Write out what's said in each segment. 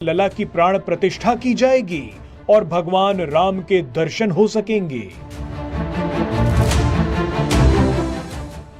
लला की प्राण प्रतिष्ठा की जाएगी और भगवान राम के दर्शन हो सकेंगे।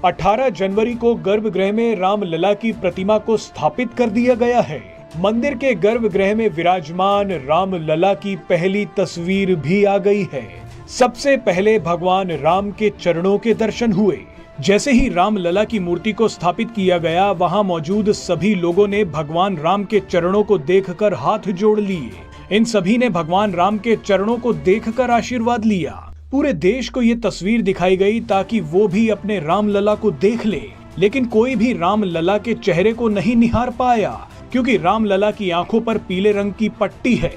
18 जनवरी को गर्भगृह में राम लला की प्रतिमा को स्थापित कर दिया गया है। मंदिर के गर्भगृह में विराजमान राम लला की पहली तस्वीर भी आ गई है। सबसे पहले भगवान राम के चरणों के दर्शन हुए। जैसे ही राम लला की मूर्ति को स्थापित किया गया, वहां मौजूद सभी लोगों ने भगवान राम के चरणों को देखकर हाथ जोड़ लिए। इन सभी ने भगवान राम के चरणों को देखकर आशीर्वाद लिया। पूरे देश को ये तस्वीर दिखाई गई ताकि वो भी अपने राम लला को देख ले, लेकिन कोई भी राम लला के चेहरे को नहीं निहार पाया, क्योंकि राम लला की आंखों पर पीले रंग की पट्टी है।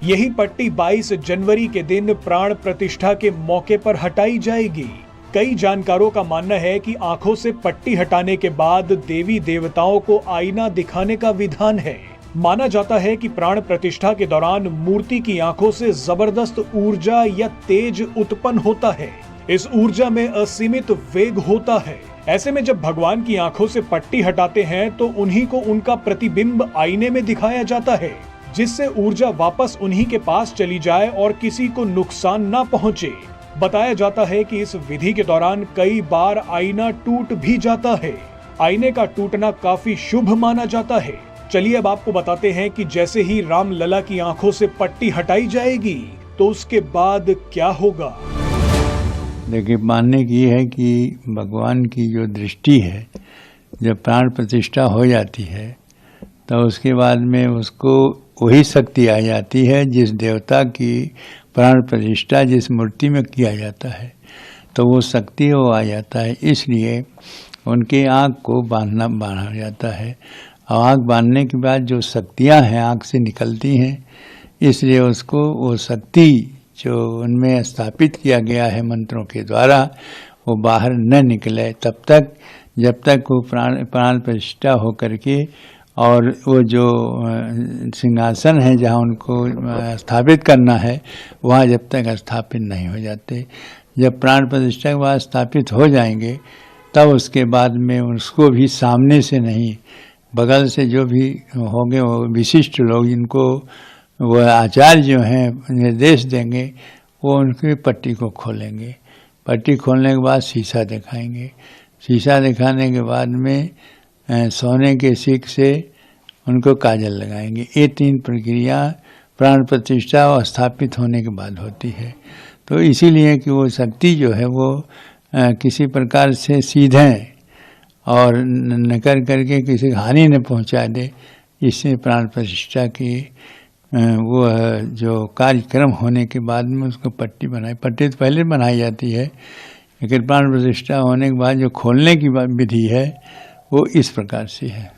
यही पट्टी 22 जनवरी के दिन प्राण प्रतिष्ठा के मौके पर हटाई जाएगी। कई जानकारों का मानना है कि आंखों से पट्टी हटाने के बाद देवी देवताओं को आईना दिखाने का विधान है। माना जाता है कि प्राण प्रतिष्ठा के दौरान मूर्ति की आंखों से जबरदस्त ऊर्जा या तेज उत्पन्न होता है। इस ऊर्जा में असीमित वेग होता है। ऐसे में जब भगवान की आंखों से पट्टी हटाते हैं तो उन्हीं को उनका प्रतिबिंब आईने में दिखाया जाता है, जिससे ऊर्जा वापस उन्हीं के पास चली जाए और किसी को नुकसान न पहुंचे। बताया जाता है कि इस विधि के दौरान कई बार आईना टूट भी जाता है। आईने का टूटना काफी शुभ माना जाता है। चलिए अब आपको बताते हैं कि जैसे ही राम लला की आंखों से पट्टी हटाई जाएगी तो उसके बाद क्या होगा। देखिए, मानने की है कि भगवान की जो दृष्टि है, जब प्राण प्रतिष्ठा हो जाती है तो उसके बाद में उसको वही शक्ति आ जाती है जिस देवता की प्राण प्रतिष्ठा जिस मूर्ति में किया जाता है, तो वो शक्ति वो आ जाता है। इसलिए उनकी आँख को बांधा जाता है और आँख बांधने के बाद जो शक्तियाँ हैं आँख से निकलती हैं, इसलिए उसको वो शक्ति जो उनमें स्थापित किया गया है मंत्रों के द्वारा वो बाहर न निकले तब तक, जब तक वो प्राण प्रतिष्ठा हो करके और वो जो सिंहासन है जहाँ उनको स्थापित करना है वहाँ जब तक स्थापित नहीं हो जाते। जब प्राण प्रतिष्ठा के बाद स्थापित हो जाएंगे तब उसके बाद में उसको भी सामने से नहीं, बगल से जो भी होंगे वो विशिष्ट लोग जिनको वो आचार्य जो हैं निर्देश देंगे, वो उनकी पट्टी को खोलेंगे। पट्टी खोलने के बाद शीशा दिखाएंगे। शीशा दिखाने के बाद में सोने के सिक्के से उनको काजल लगाएंगे। ये 3 प्रक्रिया प्राण प्रतिष्ठा और स्थापित होने के बाद होती है। तो इसीलिए कि वो शक्ति जो है वो किसी प्रकार से सीधे और न कर किसी हानि न पहुंचा दे, इससे प्राण प्रतिष्ठा की वो जो कार्यक्रम होने के बाद में उसको पट्टी तो पहले बनाई जाती है, लेकिन प्राण प्रतिष्ठा होने के बाद जो खोलने की विधि है वो इस प्रकार से है।